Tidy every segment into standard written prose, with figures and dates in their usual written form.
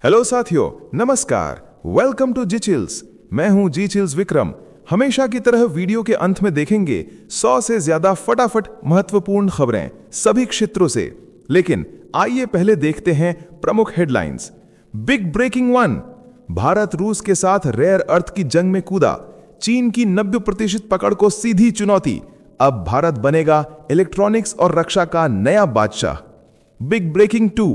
Hello साथियों, नमस्कार। Welcome to G chills. मैं हूं जी चिल्स विक्रम। हमेशा की तरह वीडियो के अंत में देखेंगे 100 से ज्यादा फटाफट महत्वपूर्ण खबरें सभी क्षेत्रों से। लेकिन आइए पहले देखते हैं प्रमुख हेडलाइंस। बिग ब्रेकिंग 1, भारत रूस के साथ रेयर अर्थ की जंग में कूदा। चीन की 90% पकड़ को सीधी चुनौती। अब भारत बनेगा इलेक्ट्रॉनिक्स और रक्षा का नया बादशाह। बिग ब्रेकिंग 2,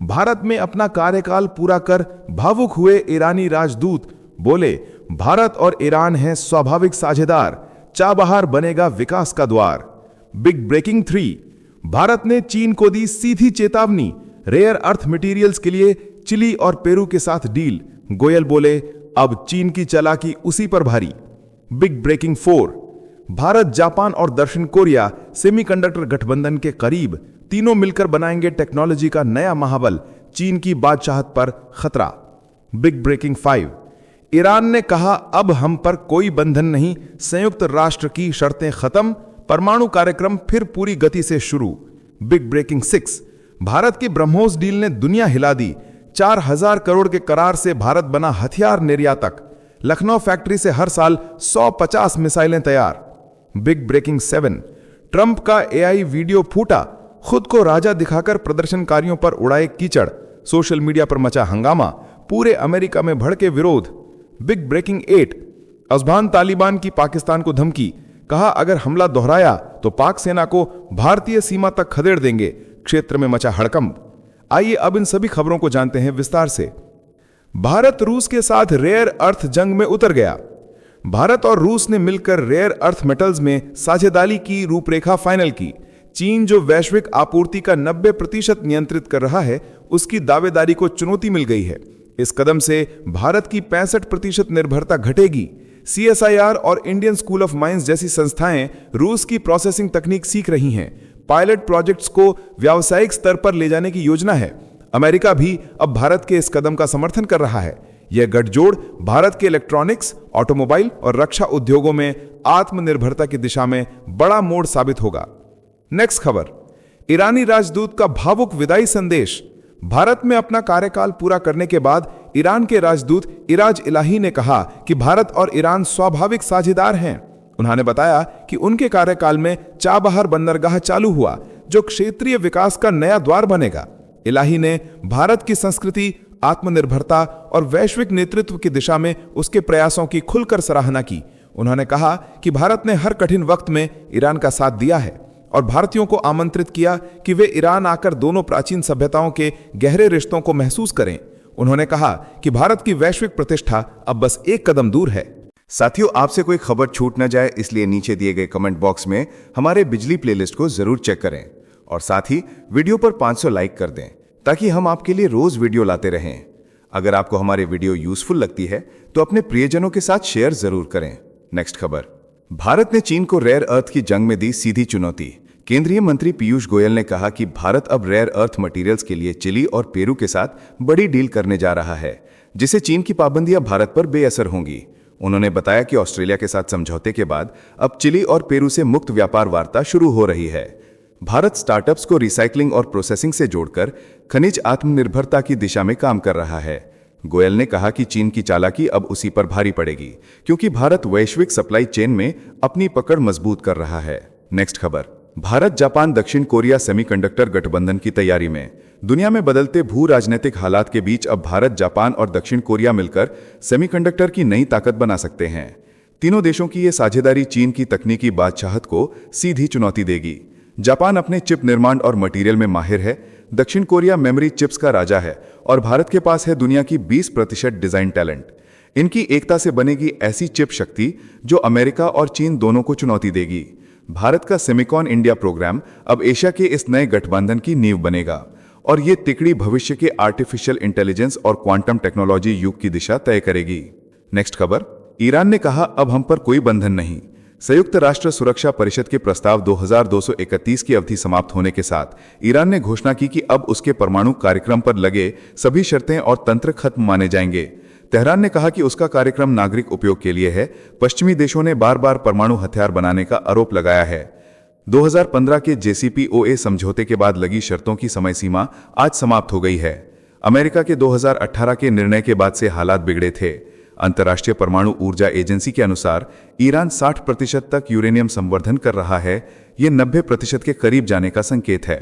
भारत में अपना कार्यकाल पूरा कर भावुक हुए ईरानी राजदूत बोले, भारत और ईरान हैं स्वाभाविक साझेदार, चाबहार बनेगा विकास का द्वार। बिग ब्रेकिंग 3, भारत ने चीन को दी सीधी चेतावनी, रेयर अर्थ मटेरियल्स के लिए चिली और पेरू के साथ डील। गोयल बोले, अब चीन की चालाकी उसी पर भारी। बिग ब्रेकिंग 4, भारत, जापान और दक्षिण कोरिया सेमीकंडक्टर गठबंधन के करीब, तीनों मिलकर बनाएंगे टेक्नोलॉजी का नया महाबल, चीन की बादशाहत पर खतरा। बिग ब्रेकिंग 5, ईरान ने कहा, अब हम पर कोई बंधन नहीं, संयुक्त राष्ट्र की शर्तें खत्म, परमाणु कार्यक्रम फिर पूरी गति से शुरू। बिग ब्रेकिंग 6, भारत की ब्रह्मोस डील ने दुनिया हिला दी। 4000 करोड़ के करार से भारत बना हथियार निर्यातक। लखनऊ फैक्ट्री से हर साल 150 मिसाइलें तैयार। बिग ब्रेकिंग 7, ट्रंप का एआई वीडियो फूटा, खुद को राजा दिखाकर प्रदर्शनकारियों पर उड़ाए कीचड़। सोशल मीडिया पर मचा हंगामा, पूरे अमेरिका में भड़के विरोध। बिग ब्रेकिंग 8, अफगान तालिबान की पाकिस्तान को धमकी, कहा अगर हमला दोहराया तो पाक सेना को भारतीय सीमा तक खदेड़ देंगे। क्षेत्र में मचा हड़कंप। आइए अब इन सभी खबरों को जानते हैं विस्तार से। भारत रूस के साथ रेयर अर्थ जंग में उतर गया। भारत और रूस ने मिलकर रेयर अर्थ मेटल्स में साझेदारी की रूपरेखा फाइनल की। चीन, जो वैश्विक आपूर्ति का 90% नियंत्रित कर रहा है, उसकी दावेदारी को चुनौती मिल गई है। इस कदम से भारत की 65% निर्भरता घटेगी। CSIR और इंडियन स्कूल ऑफ माइंस जैसी संस्थाएं रूस की प्रोसेसिंग तकनीक सीख रही हैं। पायलट प्रोजेक्ट्स को व्यावसायिक स्तर पर ले जाने की योजना है। अमेरिका भी अब भारत के इस कदम का समर्थन कर रहा है। यह गठजोड़ भारत के इलेक्ट्रॉनिक्स, ऑटोमोबाइल और रक्षा उद्योगों में आत्मनिर्भरता की दिशा में बड़ा मोड़ साबित होगा। नेक्स्ट खबर, ईरानी राजदूत का भावुक विदाई संदेश। भारत में अपना कार्यकाल पूरा करने के बाद ईरान के राजदूत इराज इलाही ने कहा कि भारत और ईरान स्वाभाविक साझेदार हैं। उन्होंने बताया कि उनके कार्यकाल में चाबहार बंदरगाह चालू हुआ, जो क्षेत्रीय विकास का नया द्वार बनेगा। इलाही ने भारत की संस्कृति, आत्मनिर्भरता और वैश्विक नेतृत्व की दिशा में उसके प्रयासों की खुलकर सराहना की। उन्होंने कहा कि भारत ने हर कठिन वक्त में ईरान का साथ दिया है और भारतीयों को आमंत्रित किया कि वे ईरान आकर दोनों प्राचीन सभ्यताओं के गहरे रिश्तों को महसूस करें। उन्होंने कहा कि भारत की वैश्विक प्रतिष्ठा अब बस एक कदम दूर है। साथियों, आपसे कोई खबर छूट न जाए, इसलिए नीचे दिए गए कमेंट बॉक्स में हमारे बिजली प्लेलिस्ट को जरूर चेक करें और साथ ही वीडियो पर 500 लाइक कर दें, ताकि हम आपके लिए रोज वीडियो लाते रहें। अगर आपको हमारे वीडियो यूजफुल लगती है तो अपने प्रियजनों के साथ शेयर जरूर करें। नेक्स्ट खबर, भारत ने चीन को रेयर अर्थ की जंग में दी सीधी चुनौती। केंद्रीय मंत्री पीयूष गोयल ने कहा कि भारत अब रेयर अर्थ मटेरियल्स के लिए चिली और पेरू के साथ बड़ी डील करने जा रहा है, जिससे चीन की पाबंदियां भारत पर बेअसर होंगी। उन्होंने बताया कि ऑस्ट्रेलिया के साथ समझौते के बाद अब चिली और पेरू से मुक्त व्यापार वार्ता शुरू हो रही है। भारत स्टार्टअप्स को रिसाइकलिंग और प्रोसेसिंग से जोड़कर खनिज आत्मनिर्भरता की दिशा में काम कर रहा है। गोयल ने कहा कि चीन की चालाकी अब उसी पर भारी पड़ेगी, क्योंकि भारत वैश्विक सप्लाई चेन में अपनी पकड़ मजबूत कर रहा है। नेक्स्ट खबर, भारत, जापान, दक्षिण कोरिया सेमीकंडक्टर गठबंधन की तैयारी में। दुनिया में बदलते भू राजनीतिक हालात के बीच अब भारत, जापान और दक्षिण कोरिया मिलकर सेमीकंडक्टर की नई ताकत बना सकते हैं। तीनों देशों की ये साझेदारी चीन की तकनीकी बादशाहत को सीधी चुनौती देगी। जापान अपने चिप निर्माण और मटेरियल में माहिर है, दक्षिण कोरिया मेमोरी चिप्स का राजा है और भारत के पास है दुनिया की 20% डिजाइन टैलेंट। इनकी एकता से बनेगी ऐसी चिप शक्ति जो अमेरिका और चीन दोनों को चुनौती देगी। भारत का सेमिकॉन इंडिया प्रोग्राम अब एशिया के इस नए गठबंधन की नींव बनेगा और ये तिकड़ी भविष्य के आर्टिफिशियल इंटेलिजेंस और क्वांटम टेक्नोलॉजी युग की दिशा तय करेगी। नेक्स्ट खबर, ईरान ने कहा, अब हम पर कोई बंधन नहीं। संयुक्त राष्ट्र सुरक्षा परिषद के प्रस्ताव 2231 की अवधि समाप्त होने के साथ ईरान ने घोषणा की कि अब उसके परमाणु कार्यक्रम पर लगे सभी शर्तें और तंत्र खत्म माने जाएंगे। तेहरान ने कहा कि उसका कार्यक्रम नागरिक उपयोग के लिए है। पश्चिमी देशों ने बार बार परमाणु हथियार बनाने का आरोप लगाया है। 2015 के JCPOA समझौते के बाद लगी शर्तों की समय सीमा आज समाप्त हो गई है। अमेरिका के 2018 के निर्णय के बाद से हालात बिगड़े थे। अंतर्राष्ट्रीय परमाणु ऊर्जा एजेंसी के अनुसार ईरान 60% तक यूरेनियम संवर्धन कर रहा है। ये 90% के करीब जाने का संकेत है।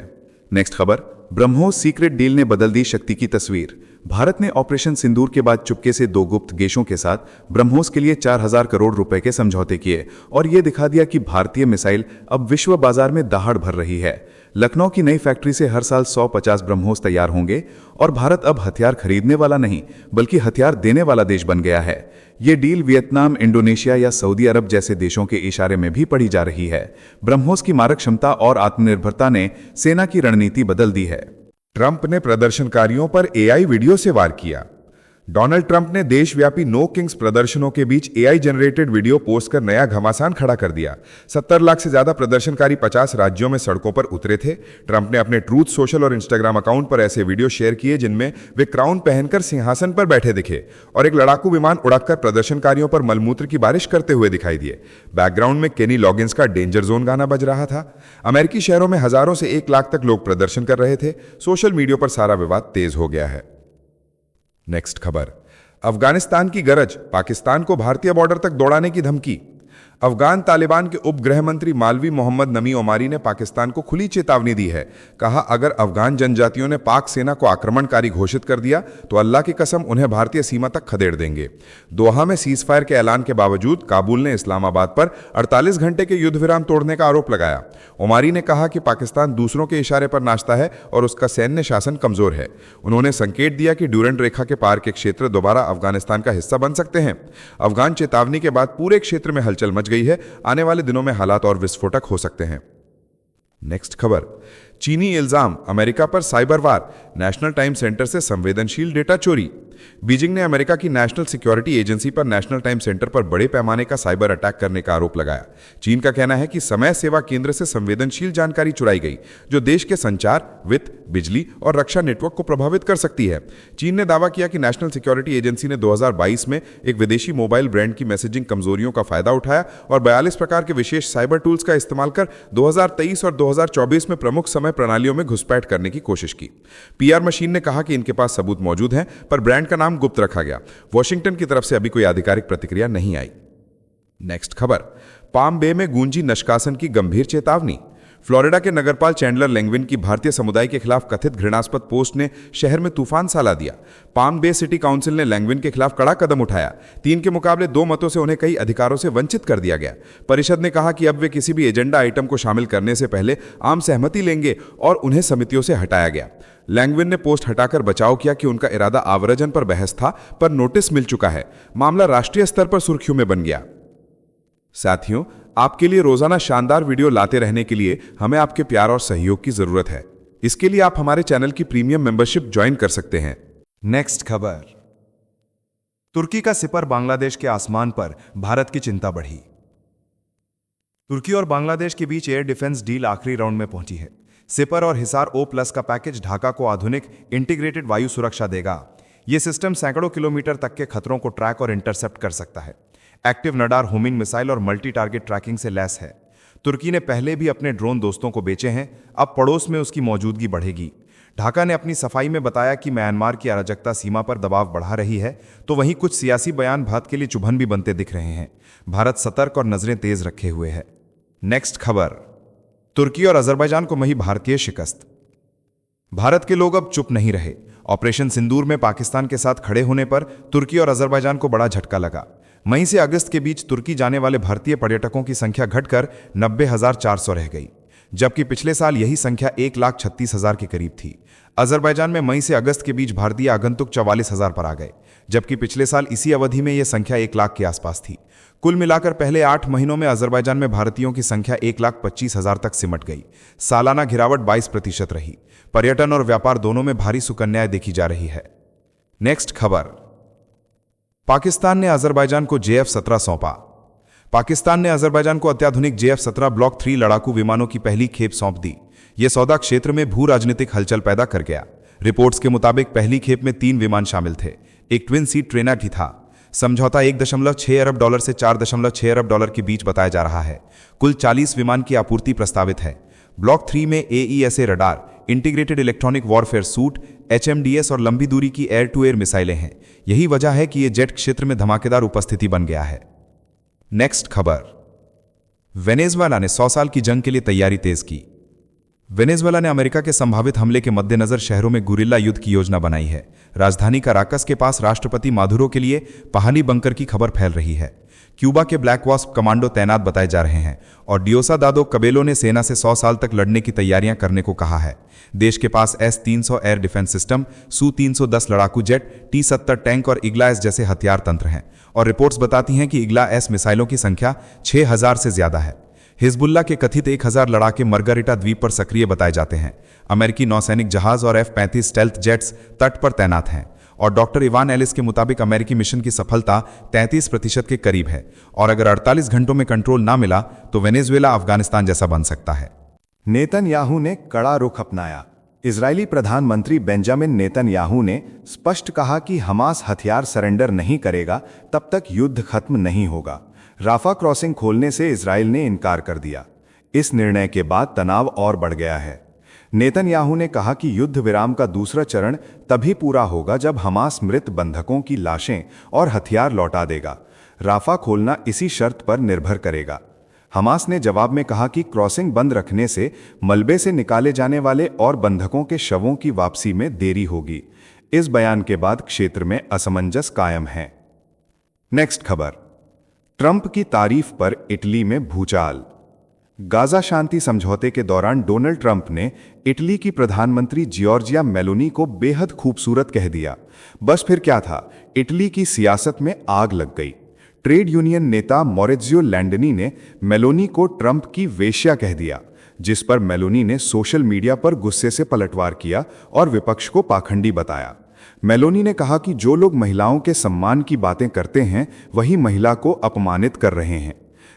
नेक्स्ट खबर, ब्रह्मोस सीक्रेट डील ने बदल दी शक्ति की तस्वीर। भारत ने ऑपरेशन सिंदूर के बाद चुपके से 2 गुप्त देशों के साथ ब्रह्मोस के लिए 4000 करोड़ रुपए के समझौते किए और ये दिखा दिया कि भारतीय मिसाइल अब विश्व बाजार में दहाड़ भर रही है। लखनऊ की नई फैक्ट्री से हर साल 150 ब्रह्मोस तैयार होंगे और भारत अब हथियार खरीदने वाला नहीं बल्कि हथियार देने वाला देश बन गया है। ये डील वियतनाम, इंडोनेशिया या सऊदी अरब जैसे देशों के इशारे में भी पढ़ी जा रही है। ब्रह्मोस की मारक क्षमता और आत्मनिर्भरता ने सेना की रणनीति बदल दी है। ट्रंप ने प्रदर्शनकारियों पर एआई वीडियो से वार किया। डोनाल्ड ट्रंप ने देशव्यापी नो किंग्स प्रदर्शनों के बीच एआई जनरेटेड वीडियो पोस्ट कर नया घमासान खड़ा कर दिया। 70 लाख से ज्यादा प्रदर्शनकारी 50 राज्यों में सड़कों पर उतरे थे। ट्रंप ने अपने ट्रूथ सोशल और इंस्टाग्राम अकाउंट पर ऐसे वीडियो शेयर किए जिनमें वे क्राउन पहनकर सिंहासन पर बैठे दिखे और एक लड़ाकू विमान उड़ाकर प्रदर्शनकारियों पर मलमूत्र की बारिश करते हुए दिखाई दिए। बैकग्राउंड में केनी लॉगिन्स का डेंजर जोन गाना बज रहा था। अमेरिकी शहरों में हजारों से 1 लाख तक लोग प्रदर्शन कर रहे थे। सोशल मीडिया पर सारा विवाद तेज हो गया है। नेक्स्ट खबर, अफगानिस्तान की गरज, पाकिस्तान को भारतीय बॉर्डर तक दौड़ाने की धमकी। अफगान तालिबान के उप गृह मंत्री मालवी मोहम्मद नमी ओमारी ने पाकिस्तान को खुली चेतावनी दी है। कहा, अगर अफगान जनजातियों ने पाक सेना को आक्रमणकारी घोषित कर दिया तो अल्लाह की कसम उन्हें भारतीय सीमा तक खदेड़ देंगे। दोहा में सीज फायर के ऐलान के बावजूद काबुल ने इस्लामाबाद पर 48 घंटे के युद्ध विराम तोड़ने का आरोप लगाया। ओमारी ने कहा कि पाकिस्तान दूसरों के इशारे पर नाचता है और उसका सैन्य शासन कमजोर है। उन्होंने संकेत दिया कि ड्यूरेंट रेखा के पार के क्षेत्र दोबारा अफगानिस्तान का हिस्सा बन सकते हैं। अफगान चेतावनी के बाद पूरे क्षेत्र में हलचल मच गई है। आने वाले दिनों में हालात और विस्फोटक हो सकते हैं। नेक्स्ट खबर, चीनी इल्जाम, अमेरिका पर साइबर वार, नेशनल टाइम सेंटर से संवेदनशील डेटा चोरी। बीजिंग ने अमेरिका की नेशनल सिक्योरिटी एजेंसी पर नेशनल टाइम सेंटर पर बड़े पैमाने का साइबर अटैक करने का आरोप लगाया। चीन का कहना है कि समय सेवा केंद्र से संवेदनशील जानकारी चुराई गई जो देश के संचार, वित्त, बिजली और रक्षा नेटवर्क को प्रभावित कर सकती है। चीन ने दावा किया कि नेशनल सिक्योरिटी एजेंसी ने 2022 में एक विदेशी मोबाइल ब्रांड की मैसेजिंग कमजोरियों का फायदा उठाया और 42 प्रकार के विशेष साइबर टूल्स का इस्तेमाल कर 2023 और 2024 में प्रमुख समय प्रणालियों में घुसपैठ करने की कोशिश की। पीआर मशीन ने कहा कि इनके पास सबूत मौजूद हैं, पर ब्रांड का नाम गुप्त रखा गया। वॉशिंगटन की तरफ से अभी कोई आधिकारिक प्रतिक्रिया नहीं आई। नेक्स्ट खबर, पाम बे में गूंजी निष्कासन की गंभीर चेतावनी। फ्लोरिडा के नगरपाल चैंडलर लैंगविन की भारतीय समुदाय के खिलाफ कथित घृणास्पद पोस्ट ने शहर में तूफान सा ला दिया। पाम बे सिटी काउंसिल ने लैंगविन के खिलाफ कड़ा कदम उठाया। 3 के मुकाबले 2 मतों से उन्हें कई अधिकारों से वंचित कर दिया गया। परिषद ने कहा कि अब वे किसी भी एजेंडा आइटम को शामिल करने से पहले आम सहमति लेंगे और उन्हें समितियों से हटाया गया। लैंगविन ने पोस्ट हटाकर बचाव किया कि उनका इरादा आव्रजन पर बहस था, पर नोटिस मिल चुका है। मामला राष्ट्रीय स्तर पर सुर्खियों में बन गया। साथियों, आपके लिए रोजाना शानदार वीडियो लाते रहने के लिए हमें आपके प्यार और सहयोग की जरूरत है। इसके लिए आप हमारे चैनल की प्रीमियम मेंबरशिप ज्वाइन कर सकते हैं। नेक्स्ट खबर, तुर्की का सिपर बांग्लादेश के आसमान पर, भारत की चिंता बढ़ी। तुर्की और बांग्लादेश के बीच एयर डिफेंस डील आखिरी राउंड में पहुंची है। सिपर और हिसार O+ का पैकेज ढाका को आधुनिक इंटीग्रेटेड वायु सुरक्षा देगा। यह सिस्टम सैकड़ों किलोमीटर तक के खतरों को ट्रैक और इंटरसेप्ट कर सकता है। एक्टिव नडार होमिंग मिसाइल और मल्टी टारगेट ट्रैकिंग से लैस है। तुर्की ने पहले भी अपने ड्रोन दोस्तों को बेचे हैं, अब पड़ोस में उसकी मौजूदगी बढ़ेगी। ढाका ने अपनी सफाई में बताया कि म्यांमार की अराजकता सीमा पर दबाव बढ़ा रही है, तो वहीं कुछ सियासी बयान भारत के लिए चुभन भी बनते दिख रहे हैं। भारत सतर्क और नजरें तेज रखे हुए है। नेक्स्ट खबर, तुर्की और अजरबैजान को मही भारतीय शिकस्त। भारत के लोग अब चुप नहीं रहे। ऑपरेशन सिंदूर में पाकिस्तान के साथ खड़े होने पर तुर्की और अजरबैजान को बड़ा झटका लगा। मई से अगस्त के बीच तुर्की जाने वाले भारतीय पर्यटकों की संख्या घटकर 90,400 रह गई, जबकि पिछले साल यही संख्या 1,36,000 के करीब थी। अजरबैजान में मई से अगस्त के बीच भारतीय आगंतुक 44,000 पर आ गए, जबकि पिछले साल इसी अवधि में यह संख्या 1 लाख के आसपास थी। कुल मिलाकर पहले 8 महीनों में अजरबैजान में भारतीयों की संख्या 1,25,000 तक सिमट गई। सालाना गिरावट 22% रही। पर्यटन और व्यापार दोनों में भारी सुकन्याएं देखी जा रही है। नेक्स्ट खबर, पाकिस्तान ने अजरबैजान को JF-17 सौंपा। पाकिस्तान ने अजरबैजान को अत्याधुनिक JF-17 ब्लॉक 3 लड़ाकू विमानों की पहली खेप सौंप दी। यह सौदा क्षेत्र में भू राजनीतिक हलचल पैदा कर गया। रिपोर्ट्स के मुताबिक पहली खेप में 3 विमान शामिल थे। एक ट्विन सीट ट्रेनर भी था। समझौता $1.6 अरब से $4.6 अरब के बीच बताया जा रहा है। कुल 40 विमान की आपूर्ति प्रस्तावित है। ब्लॉक 3 में AESA radar, integrated electronic warfare suit, HMDS और लंबी दूरी की एयर टू एयर मिसाइलें हैं। यही वजह है कि ये जेट क्षेत्र में धमाकेदार उपस्थिति बन गया है। नेक्स्ट खबर, वेनेजुएला ने 100 साल की जंग के लिए तैयारी तेज की। वेनेजुएला ने अमेरिका के संभावित हमले के मद्देनजर शहरों में गुरिल्ला युद्ध की योजना बनाई है। राजधानी काराकस के पास राष्ट्रपति मादुरो के लिए पहाड़ी बंकर की खबर फैल रही है। क्यूबा के ब्लैक वास्प कमांडो तैनात बताए जा रहे हैं और डियोसादादो कबेलो ने सेना से 100 साल तक लड़ने की तैयारियां करने को कहा है। देश के पास S-300 air defence system, Su-310 लड़ाकू जेट, T-70 टैंक और इग्ला एस जैसे हथियार तंत्र हैं और रिपोर्ट्स बताती हैं कि इग्ला एस मिसाइलों की संख्या 6000 से ज्यादा है। हिजबुल्ला के कथित 1000 लड़ाके मार्गारिटा द्वीप पर सक्रिय बताए जाते हैं। अमेरिकी नौसैनिक जहाज और F-35 स्टेल्थ जेट्स तट पर तैनात हैं और डॉक्टर इवान एलिस के मुताबिक अमेरिकी मिशन की सफलता 33% के करीब है और अगर 48 घंटों में कंट्रोल ना मिला तो वेनेजुएला अफगानिस्तान जैसा बन सकता है। नेतन्याहू ने कड़ा रुख अपनाया। इजरायली प्रधानमंत्री बेंजामिन नेतन्याहू ने स्पष्ट कहा कि हमास हथियार सरेंडर नहीं करेगा तब तक युद्ध खत्म नहीं होगा। राफा क्रॉसिंग खोलने से इजरायल ने इनकार कर दिया। इस निर्णय के बाद तनाव और बढ़ गया है। नेतन्याहू ने कहा कि युद्ध विराम का दूसरा चरण तभी पूरा होगा जब हमास मृत बंधकों की लाशें और हथियार लौटा देगा। राफा खोलना इसी शर्त पर निर्भर करेगा। हमास ने जवाब में कहा कि क्रॉसिंग बंद रखने से मलबे से निकाले जाने वाले और बंधकों के शवों की वापसी में देरी होगी। इस बयान के बाद क्षेत्र में असमंजस कायम है। नेक्स्ट खबर, ट्रंप की तारीफ पर इटली में भूचाल। गाजा शांति समझौते के दौरान डोनाल्ड ट्रंप ने इटली की प्रधानमंत्री जियोर्जिया मेलोनी को बेहद खूबसूरत कह दिया। बस फिर क्या था, इटली की सियासत में आग लग गई। ट्रेड यूनियन नेता मॉरित्जियो लैंडनी ने मेलोनी को ट्रंप की वेश्या कह दिया, जिस पर मेलोनी ने सोशल मीडिया पर गुस्से से पलटवार किया और विपक्ष को पाखंडी बताया। मेलोनी ने कहा कि जो लोग महिलाओं के सम्मान की बातें करते हैं वही महिला को अपमानित कर रहे हैं।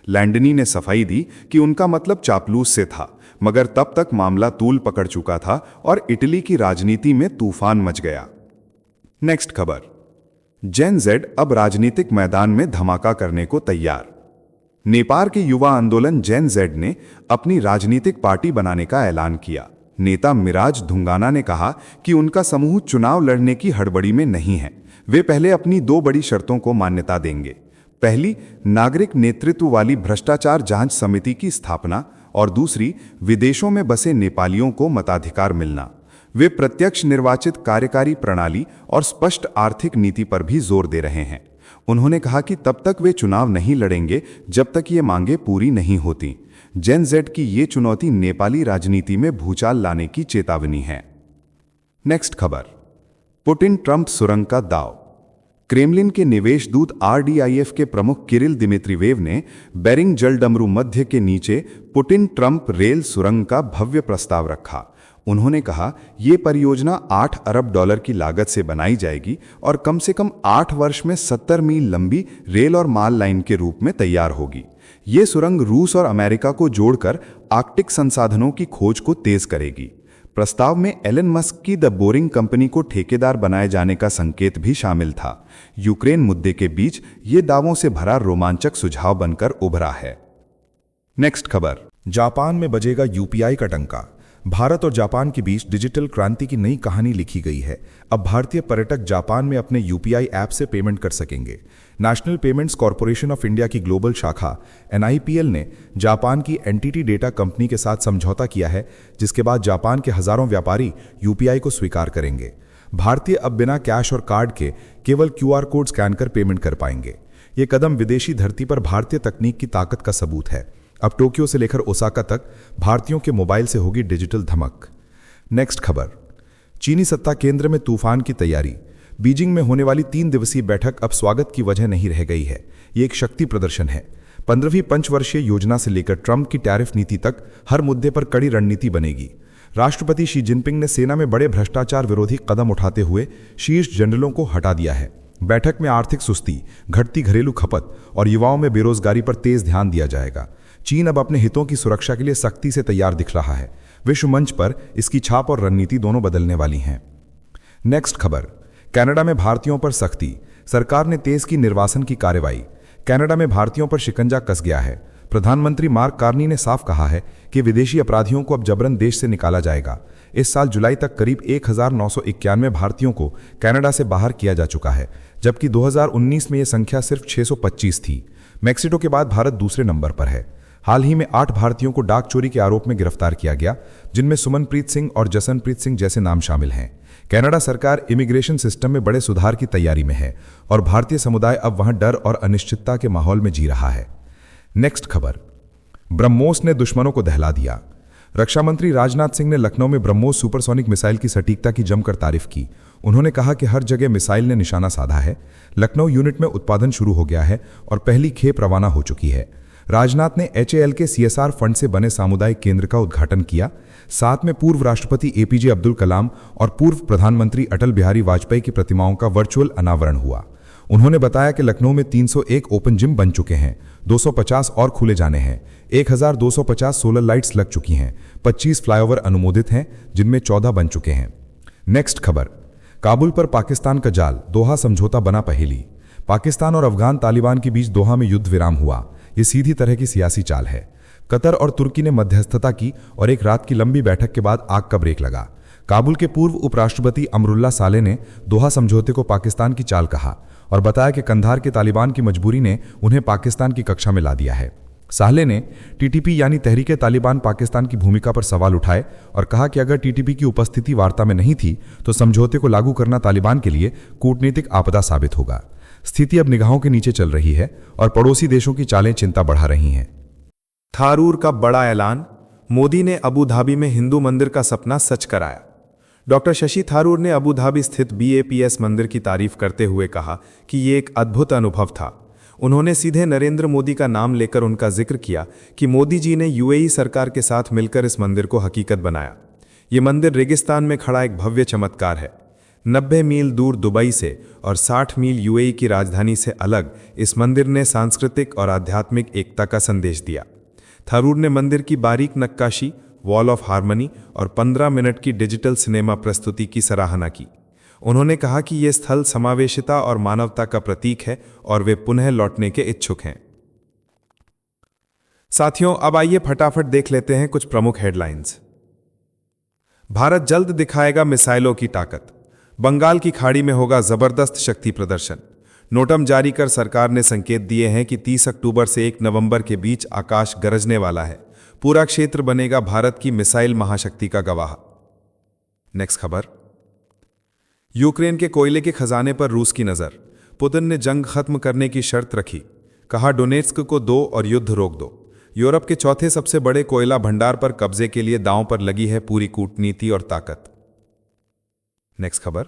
लैंडनी ने सफाई दी कि उनका मतलब चापलूस से था, मगर तब तक मामला तूल पकड़ चुका था और इटली की राजनीति में तूफान मच गया। नेक्स्ट खबर, जेन जेड अब राजनीतिक मैदान में धमाका करने को तैयार। नेपाल के युवा आंदोलन जेन जेड ने अपनी राजनीतिक पार्टी बनाने का ऐलान किया। नेता मिराज धुंगाना ने कहा कि उनका समूह चुनाव लड़ने की हड़बड़ी में नहीं है। वे पहले अपनी 2 बड़ी शर्तों को मान्यता देंगे। पहली, नागरिक नेतृत्व वाली भ्रष्टाचार जांच समिति की स्थापना और दूसरी, विदेशों में बसे नेपालियों को मताधिकार मिलना। वे प्रत्यक्ष निर्वाचित कार्यकारी प्रणाली और स्पष्ट आर्थिक नीति पर भी जोर दे रहे हैं। उन्होंने कहा कि तब तक वे चुनाव नहीं लड़ेंगे जब तक ये मांगे पूरी नहीं होती। जेन जेड की ये चुनौती नेपाली राजनीति में भूचाल लाने की चेतावनी है। नेक्स्ट खबर, पुतिन ट्रंप सुरंग का दाव। क्रेमलिन के निवेश दूत RDIF के प्रमुख किरिल दिमित्रीवेव ने बेरिंग जलडमरू मध्य के नीचे पुतिन ट्रंप रेल सुरंग का भव्य प्रस्ताव रखा। उन्होंने कहा, ये परियोजना $8 अरब की लागत से बनाई जाएगी और कम से कम 8 वर्ष में 70 मील लंबी रेल और माल लाइन के रूप में तैयार होगी। ये सुरंग रूस और अमेरिका को जोड़कर आर्कटिक संसाधनों की खोज को तेज करेगी। प्रस्ताव में एलन मस्क की द बोरिंग कंपनी को ठेकेदार बनाए जाने का संकेत भी शामिल था। यूक्रेन मुद्दे के बीच ये दावों से भरा रोमांचक सुझाव बनकर उभरा है। नेक्स्ट खबर, जापान में बजेगा UPI का डंका। भारत और जापान के बीच डिजिटल क्रांति की नई कहानी लिखी गई है। अब भारतीय पर्यटक जापान में अपने UPI ऐप से पेमेंट कर सकेंगे। National payments corporation of India की ग्लोबल शाखा NIPL ने जापान की एंटिटी डेटा कंपनी के साथ समझौता किया है, जिसके बाद जापान के हजारों व्यापारी UPI को स्वीकार करेंगे। भारतीय अब बिना कैश और कार्ड के केवल QR कोड स्कैन कर पेमेंट कर पाएंगे। ये कदम विदेशी धरती पर भारतीय तकनीक की ताकत का सबूत है। अब टोक्यो से लेकर ओसाका तक भारतीयों के मोबाइल से होगी डिजिटल धमक। नेक्स्ट खबर, चीनी सत्ता केंद्र में तूफान की तैयारी। बीजिंग में होने वाली 3 दिवसीय बैठक अब स्वागत की वजह नहीं रह गई है। ये एक शक्ति प्रदर्शन है। 15वीं पंचवर्षीय योजना से लेकर ट्रंप की टैरिफ नीति तक हर मुद्दे पर कड़ी रणनीति बनेगी। राष्ट्रपति शी जिनपिंग ने सेना में बड़े भ्रष्टाचार विरोधी कदम उठाते हुए शीर्ष जनरलों को हटा दिया है। बैठक में आर्थिक सुस्ती, घटती घरेलू खपत और युवाओं में बेरोजगारी पर तेज ध्यान दिया जाएगा। चीन अब अपने हितों की सुरक्षा के लिए सख्ती से तैयार दिख रहा है। विश्व मंच पर इसकी छाप और रणनीति दोनों बदलने वाली हैं। नेक्स्ट खबर, कनाडा में भारतीयों पर सख्ती। सरकार ने तेज की निर्वासन की कार्रवाई। कनाडा में भारतीयों पर शिकंजा कस गया है। प्रधानमंत्री मार्क कार्नी ने साफ कहा है कि विदेशी अपराधियों को अब जबरन देश से निकाला जाएगा। इस साल जुलाई तक करीब 1991 भारतीयों को कनाडा से बाहर किया जा चुका है, जबकि 2019 में यह संख्या सिर्फ 625 थी। मैक्सिको के बाद भारत दूसरे नंबर पर है। हाल ही में 8 भारतीयों को डाक चोरी के आरोप में गिरफ्तार किया गया, जिनमें सुमनप्रीत सिंह और जसनप्रीत सिंह जैसे नाम शामिल हैं। कनाडा सरकार इमिग्रेशन सिस्टम में बड़े सुधार की तैयारी में है और भारतीय समुदाय अब वहां डर और अनिश्चितता के माहौल में जी रहा है। नेक्स्ट खबर, ब्रह्मोस ने दुश्मनों को दहला दिया। रक्षा मंत्री राजनाथ सिंह ने लखनऊ में ब्रह्मोस सुपरसोनिक मिसाइल की सटीकता की जमकर तारीफ की। उन्होंने कहा कि हर जगह मिसाइल ने निशाना साधा है। लखनऊ यूनिट में उत्पादन शुरू हो गया है और पहली खेप रवाना हो चुकी है। राजनाथ ने HAL के CSR फंड से बने सामुदायिक केंद्र का उद्घाटन किया। साथ में पूर्व राष्ट्रपति APJ अब्दुल कलाम और पूर्व प्रधानमंत्री अटल बिहारी वाजपेयी की प्रतिमाओं का वर्चुअल अनावरण हुआ। उन्होंने बताया कि लखनऊ में 301 ओपन जिम बन चुके हैं, 250 और खुले जाने हैं, 1250 सोलर लाइट्स लग चुकी हैं, 25 फ्लाईओवर अनुमोदित हैं, जिनमें 14 बन चुके हैं। नेक्स्ट खबर, काबुल पर पाकिस्तान का जाल, दोहा समझौता बना पहेली। पाकिस्तान और अफगान तालिबान के बीच दोहा में युद्ध विराम हुआ। ये सीधी तरह की सियासी चाल है। कतर और तुर्की ने मध्यस्थता की और एक रात की लंबी बैठक के बाद आग का ब्रेक लगा। काबुल के पूर्व उपराष्ट्रपति अमरुल्ला साले ने दोहा समझौते को पाकिस्तान की चाल कहा और बताया कि कंधार के तालिबान की मजबूरी ने उन्हें पाकिस्तान की कक्षा में ला दिया है। साले ने TTP यानी तहरीके तालिबान पाकिस्तान की भूमिका पर सवाल उठाए और कहा कि अगर TTP की उपस्थिति वार्ता में नहीं थी तो समझौते को लागू करना तालिबान के लिए कूटनीतिक आपदा साबित होगा। स्थिति अब निगाहों के नीचे चल रही है और पड़ोसी देशों की चालें चिंता बढ़ा रही हैं। थारूर का बड़ा ऐलान, मोदी ने अबू धाबी में हिंदू मंदिर का सपना सच कराया। डॉक्टर शशि थारूर ने अबू धाबी स्थित BAPS मंदिर की तारीफ करते हुए कहा कि ये एक अद्भुत अनुभव था। उन्होंने सीधे नरेंद्र मोदी का नाम लेकर उनका जिक्र किया कि मोदी जी ने UAE सरकार के साथ मिलकर इस मंदिर को हकीकत बनाया। ये मंदिर रेगिस्तान में खड़ा एक भव्य चमत्कार है। 90 मील दूर दुबई से और 60 मील UAE की राजधानी से अलग इस मंदिर ने सांस्कृतिक और आध्यात्मिक एकता का संदेश दिया। थारूर ने मंदिर की बारीक नक्काशी, वॉल ऑफ हार्मनी और 15 मिनट की डिजिटल सिनेमा प्रस्तुति की सराहना की। उन्होंने कहा कि यह स्थल समावेशिता और मानवता का प्रतीक है और वे पुनः लौटने के इच्छुक हैं। साथियों, अब आइए फटाफट देख लेते हैं कुछ प्रमुख हेडलाइंस। भारत जल्द दिखाएगा मिसाइलों की ताकत। बंगाल की खाड़ी में होगा जबरदस्त शक्ति प्रदर्शन। नोटम जारी कर सरकार ने संकेत दिए हैं कि 30 अक्टूबर से 1 नवंबर के बीच आकाश गरजने वाला है। पूरा क्षेत्र बनेगा भारत की मिसाइल महाशक्ति का गवाह। नेक्स्ट खबर, यूक्रेन के कोयले के खजाने पर रूस की नजर। पुतिन ने जंग खत्म करने की शर्त रखी। कहा डोनेट्स्क को दो और युद्ध रोक दो। यूरोप के चौथे सबसे बड़े कोयला भंडार पर कब्जे के लिए दांव पर लगी है पूरी कूटनीति और ताकत। नेक्स्ट खबर,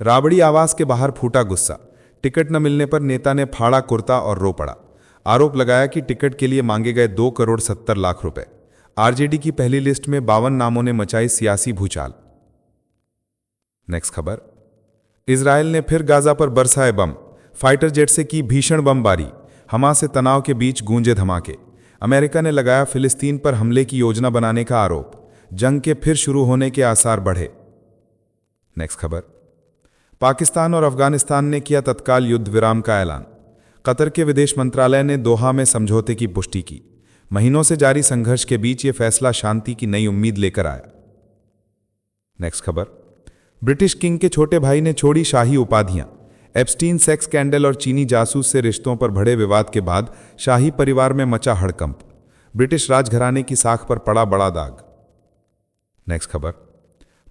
राबड़ी आवास के बाहर फूटा गुस्सा। टिकट न मिलने पर नेता ने फाड़ा कुर्ता और रो पड़ा। आरोप लगाया कि टिकट के लिए मांगे गए 2 करोड़ 70 लाख रुपए। RJD की पहली लिस्ट में 52 नामों ने मचाई सियासी भूचाल। नेक्स्ट खबर, इजरायल ने फिर गाजा पर बरसाए बम। फाइटर जेट से की भीषण बमबारी। हमास से तनाव के बीच गूंजे धमाके। अमेरिका ने लगाया फिलिस्तीन पर हमले की योजना बनाने का आरोप। जंग के फिर शुरू होने के आसार बढ़े। नेक्स्ट खबर, पाकिस्तान और अफगानिस्तान ने किया तत्काल युद्ध विराम का ऐलान। कतर के विदेश मंत्रालय ने दोहा में समझौते की पुष्टि की। महीनों से जारी संघर्ष के बीच यह फैसला शांति की नई उम्मीद लेकर आया। नेक्स्ट खबर, ब्रिटिश किंग के छोटे भाई ने छोड़ी शाही उपाधियां। एप्स्टीन सेक्स स्कैंडल और चीनी जासूस से रिश्तों पर बढ़े विवाद के बाद शाही परिवार में मचा हड़कंप। ब्रिटिश राजघराने की साख पर पड़ा बड़ा दाग। नेक्स्ट खबर,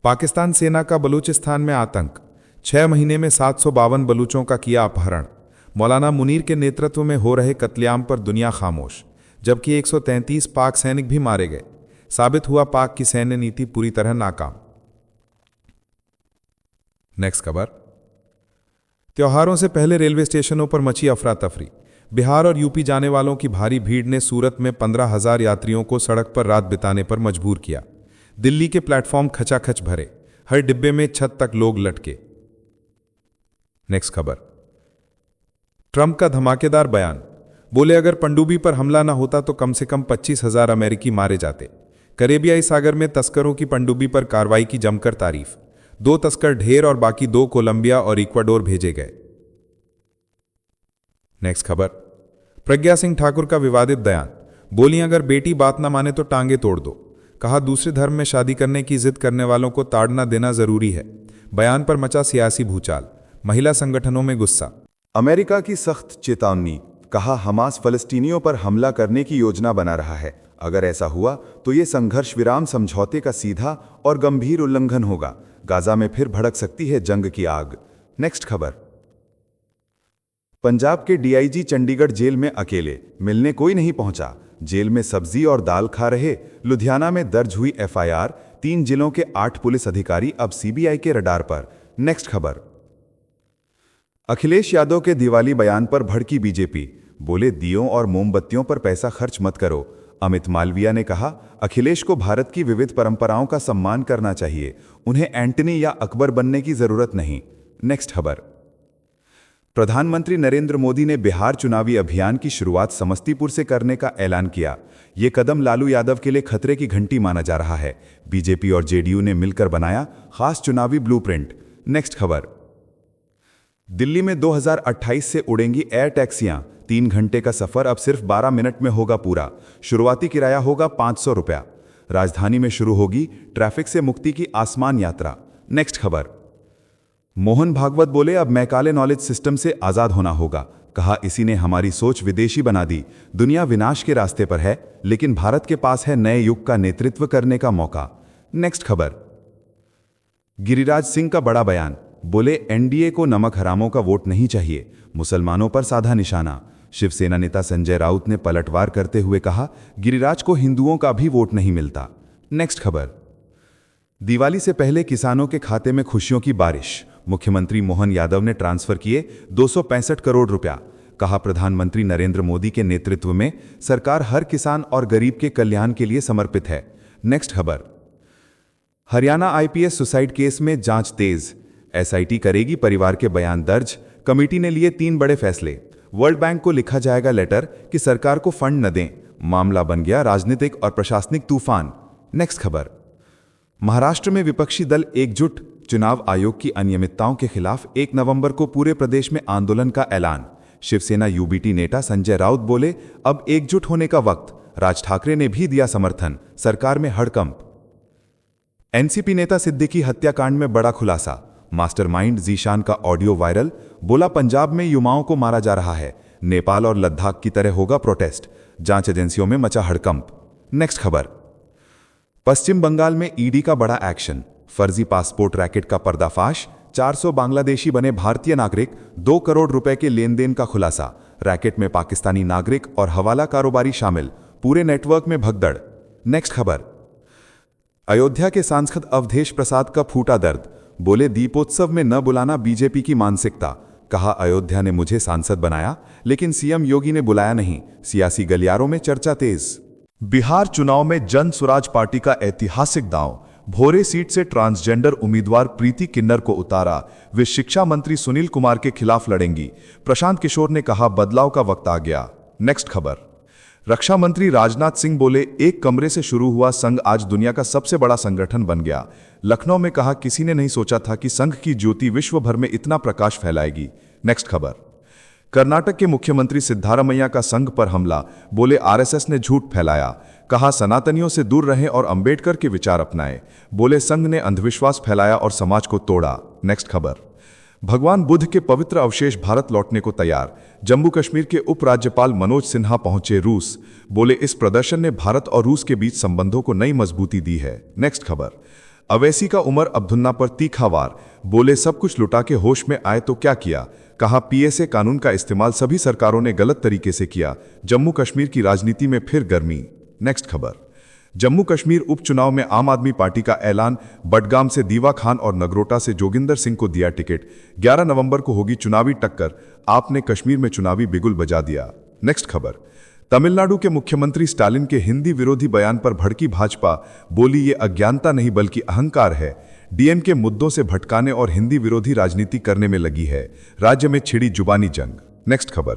पाकिस्तान सेना का बलूचिस्तान में आतंक। 6 महीने में 752 बलूचों का किया अपहरण। मौलाना मुनीर के नेतृत्व में हो रहे कत्लेआम पर दुनिया खामोश, जबकि 133 पाक सैनिक भी मारे गए। साबित हुआ पाक की सैन्य नीति पूरी तरह नाकाम। नेक्स्ट खबर, त्योहारों से पहले रेलवे स्टेशनों पर मची अफरा तफरी। बिहार और यूपी जाने वालों की भारी भीड़ ने सूरत में 15,000 यात्रियों को सड़क पर रात बिताने पर मजबूर किया। दिल्ली के प्लेटफॉर्म खचाखच भरे, हर डिब्बे में छत तक लोग लटके। नेक्स्ट खबर, ट्रंप का धमाकेदार बयान। बोले अगर पनडुब्बी पर हमला न होता तो कम से कम 25,000 अमेरिकी मारे जाते। करेबियाई सागर में तस्करों की पनडुब्बी पर कार्रवाई की जमकर तारीफ। 2 तस्कर ढेर और बाकी 2 कोलंबिया और इक्वाडोर भेजे गए। नेक्स्ट खबर, प्रज्ञा सिंह ठाकुर का विवादित बयान, बोली अगर बेटी बात ना माने तो टांगे तोड़ दो। कहा दूसरे धर्म में शादी करने की जिद करने वालों को ताड़ना देना जरूरी है। बयान पर मचा सियासी भूचाल, महिला संगठनों में गुस्सा। अमेरिका की सख्त चेतावनी, कहा हमास फलस्तीनियों पर हमला करने की योजना बना रहा है। अगर ऐसा हुआ तो ये संघर्ष विराम समझौते का सीधा और गंभीर उल्लंघन होगा। गाजा में फिर भड़क सकती है जंग की आग। नेक्स्ट खबर, पंजाब के डीआईजी चंडीगढ़ जेल में अकेले, मिलने कोई नहीं पहुंचा। जेल में सब्जी और दाल खा रहे। लुधियाना में दर्ज हुई एफआईआर, 3 जिलों के 8 पुलिस अधिकारी अब सीबीआई के रडार पर। नेक्स्ट खबर, अखिलेश यादव के दिवाली बयान पर भड़की बीजेपी, बोले दियों और मोमबत्तियों पर पैसा खर्च मत करो। अमित मालविया ने कहा अखिलेश को भारत की विविध परंपराओं का सम्मान करना चाहिए, उन्हें एंटनी या अकबर बनने की जरूरत नहीं। नेक्स्ट खबर, प्रधानमंत्री नरेंद्र मोदी ने बिहार चुनावी अभियान की शुरुआत समस्तीपुर से करने का ऐलान किया। यह कदम लालू यादव के लिए खतरे की घंटी माना जा रहा है। बीजेपी और जेडीयू ने मिलकर बनाया खास चुनावी ब्लूप्रिंट। नेक्स्ट खबर, दिल्ली में 2028 से उड़ेंगी एयर टैक्सियां। 3 घंटे का सफर अब सिर्फ 12 मिनट में होगा पूरा। शुरुआती किराया होगा 500 रुपया। राजधानी में शुरू होगी ट्रैफिक से मुक्ति की आसमान यात्रा। नेक्स्ट खबर, मोहन भागवत बोले अब मैकाले नॉलेज सिस्टम से आजाद होना होगा। कहा इसी ने हमारी सोच विदेशी बना दी। दुनिया विनाश के रास्ते पर है, लेकिन भारत के पास है नए युग का नेतृत्व करने का मौका। नेक्स्ट खबर, गिरिराज सिंह का बड़ा बयान, बोले एनडीए को नमक हरामों का वोट नहीं चाहिए। मुसलमानों पर साधा निशाना। शिवसेना नेता संजय राउत ने पलटवार करते हुए कहा गिरिराज को हिंदुओं का भी वोट नहीं मिलता। नेक्स्ट खबर, दिवाली से पहले किसानों के खाते में खुशियों की बारिश। मुख्यमंत्री मोहन यादव ने ट्रांसफर किए 265 करोड़ रुपया। कहा प्रधानमंत्री नरेंद्र मोदी के नेतृत्व में सरकार हर किसान और गरीब के कल्याण के लिए समर्पित है। नेक्स्ट खबर, हरियाणा आईपीएस सुसाइड केस में जांच तेज, एसआईटी करेगी परिवार के बयान दर्ज। कमेटी ने लिए 3 बड़े फैसले। वर्ल्ड बैंक को लिखा जाएगा लेटर कि सरकार को फंड न दें। मामला बन गया राजनीतिक और प्रशासनिक तूफान। नेक्स्ट खबर, महाराष्ट्र में विपक्षी दल एकजुट, चुनाव आयोग की अनियमितताओं के खिलाफ 1 नवंबर को पूरे प्रदेश में आंदोलन का ऐलान। शिवसेना यूबीटी नेता संजय राउत बोले अब एकजुट होने का वक्त। राज ठाकरे ने भी दिया समर्थन। सरकार में हड़कंप। एनसीपी नेता सिद्दीकी हत्याकांड में बड़ा खुलासा। मास्टरमाइंड जीशान का ऑडियो वायरल, बोला पंजाब में युवाओं को मारा जा रहा है। नेपाल और लद्दाख की तरह होगा प्रोटेस्ट। जांच एजेंसियों में मचा हड़कंप। नेक्स्ट खबर, पश्चिम बंगाल में ईडी का बड़ा एक्शन। फर्जी पासपोर्ट रैकेट का पर्दाफाश। 400 बांग्लादेशी बने भारतीय नागरिक। 2 करोड़ रुपए के लेन देन का खुलासा। रैकेट में पाकिस्तानी नागरिक और हवाला कारोबारी शामिल। पूरे नेटवर्क में भगदड़। नेक्स्ट खबर, अयोध्या के सांसद अवधेश प्रसाद का फूटा दर्द, बोले दीपोत्सव में न बुलाना बीजेपी की मानसिकता। कहा अयोध्या ने मुझे सांसद बनाया, लेकिन सीएम योगी ने बुलाया नहीं। सियासी गलियारों में चर्चा तेज। बिहार चुनाव में जन स्वराज पार्टी का ऐतिहासिक दांव। भोरे सीट से ट्रांसजेंडर उम्मीदवार प्रीति किन्नर को उतारा। वे शिक्षा मंत्री सुनील कुमार के खिलाफ लड़ेंगी। प्रशांत किशोर ने कहा बदलाव का वक्त आ गया। नेक्स्ट खबर, रक्षा मंत्री राजनाथ सिंह बोले एक कमरे से शुरू हुआ संघ आज दुनिया का सबसे बड़ा संगठन बन गया। लखनऊ में कहा किसी ने नहीं सोचा था कि संघ की ज्योति विश्व भर में इतना प्रकाश फैलाएगी। नेक्स्ट खबर, कर्नाटक के मुख्यमंत्री सिद्धारमैया का संघ पर हमला, बोले आरएसएस ने झूठ फैलाया। कहा सनातनियों से दूर रहें और अंबेडकर के विचार अपनाएं। बोले संघ ने अंधविश्वास फैलाया और समाज को तोड़ा। नेक्स्ट खबर, भगवान बुद्ध के पवित्र अवशेष भारत लौटने को तैयार। जम्मू कश्मीर के उपराज्यपाल मनोज सिन्हा पहुंचे रूस। बोले इस प्रदर्शन ने भारत और रूस के बीच संबंधों को नई मजबूती दी है। नेक्स्ट खबर, अवैसी का उमर अब्दुल्ला पर तीखा वार, बोले सब कुछ लुटा के होश में आए तो क्या किया। कहा पीएसए कानून का इस्तेमाल सभी सरकारों ने गलत तरीके से किया। जम्मू कश्मीर की राजनीति में फिर गर्मी। नेक्स्ट खबर, जम्मू कश्मीर उपचुनाव में आम आदमी पार्टी का ऐलान। बडगाम से दीवा खान और नगरोटा से जोगिंदर सिंह को दिया टिकट। 11 नवंबर को होगी चुनावी टक्कर। आपने कश्मीर में चुनावी बिगुल बजा दिया। नेक्स्ट खबर, तमिलनाडु के मुख्यमंत्री स्टालिन के हिंदी विरोधी बयान पर भड़की भाजपा, बोली ये अज्ञानता नहीं बल्कि अहंकार है। डीएम के मुद्दों से भटकाने और हिंदी विरोधी राजनीति करने में लगी है। राज्य में छिड़ी जुबानी जंग। नेक्स्ट खबर,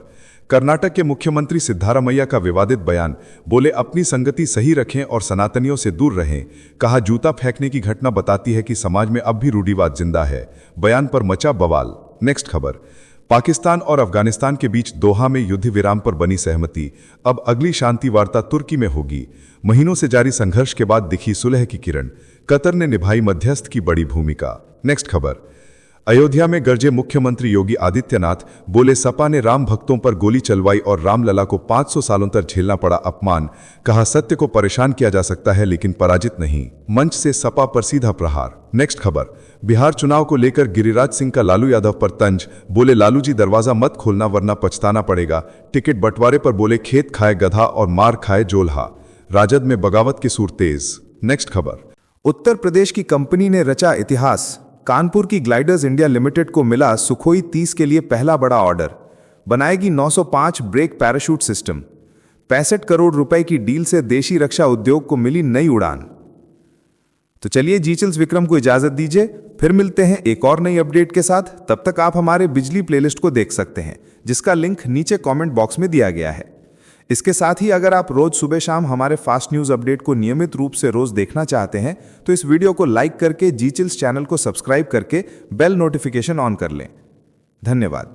कर्नाटक के मुख्यमंत्री सिद्धारमैया का विवादित बयान, बोले अपनी संगति सही रखें और सनातनियों से दूर रहें। कहा जूता फेंकने की घटना बताती है कि समाज में अब भी रूढ़िवाद जिंदा है। बयान पर मचा बवाल। नेक्स्ट खबर, पाकिस्तान और अफगानिस्तान के बीच दोहा में युद्ध विराम पर बनी सहमति। अब अगली शांति वार्ता तुर्की में होगी। महीनों से जारी संघर्ष के बाद दिखी सुलह की किरण। कतर ने निभाई मध्यस्थ की बड़ी भूमिका। नेक्स्ट खबर। अयोध्या में गरजे मुख्यमंत्री योगी आदित्यनाथ, बोले सपा ने राम भक्तों पर गोली चलवाई और रामलला को 500 सालों तक झेलना पड़ा अपमान। कहा सत्य को परेशान किया जा सकता है लेकिन पराजित नहीं। मंच से सपा पर सीधा प्रहार। नेक्स्ट खबर। बिहार चुनाव को लेकर गिरिराज सिंह का लालू यादव पर तंज, बोले लालू जी दरवाजा मत खोलना वरना पछताना पड़ेगा। टिकट बंटवारे पर बोले खेत खाए गधा और मार खाए जोल्हा। राजद में बगावत की सूर तेज। नेक्स्ट खबर। उत्तर प्रदेश की कंपनी ने रचा इतिहास। कानपुर की ग्लाइडर्स इंडिया लिमिटेड को मिला सुखोई 30 के लिए पहला बड़ा ऑर्डर। बनाएगी 905 ब्रेक पैराशूट सिस्टम। 65 करोड़ रुपए की डील से देशी रक्षा उद्योग को मिली नई उड़ान। तो चलिए जीचिल्स विक्रम को इजाजत दीजिए, फिर मिलते हैं एक और नई अपडेट के साथ। तब तक आप हमारे बिजली प्लेलिस्ट को देख सकते हैं जिसका लिंक नीचे कमेंट बॉक्स में दिया गया है। इसके साथ ही अगर आप रोज सुबह शाम हमारे फास्ट न्यूज अपडेट को नियमित रूप से रोज देखना चाहते हैं तो इस वीडियो को लाइक करके जीचिल्स चैनल को सब्सक्राइब करके बेल नोटिफिकेशन ऑन कर लें। धन्यवाद।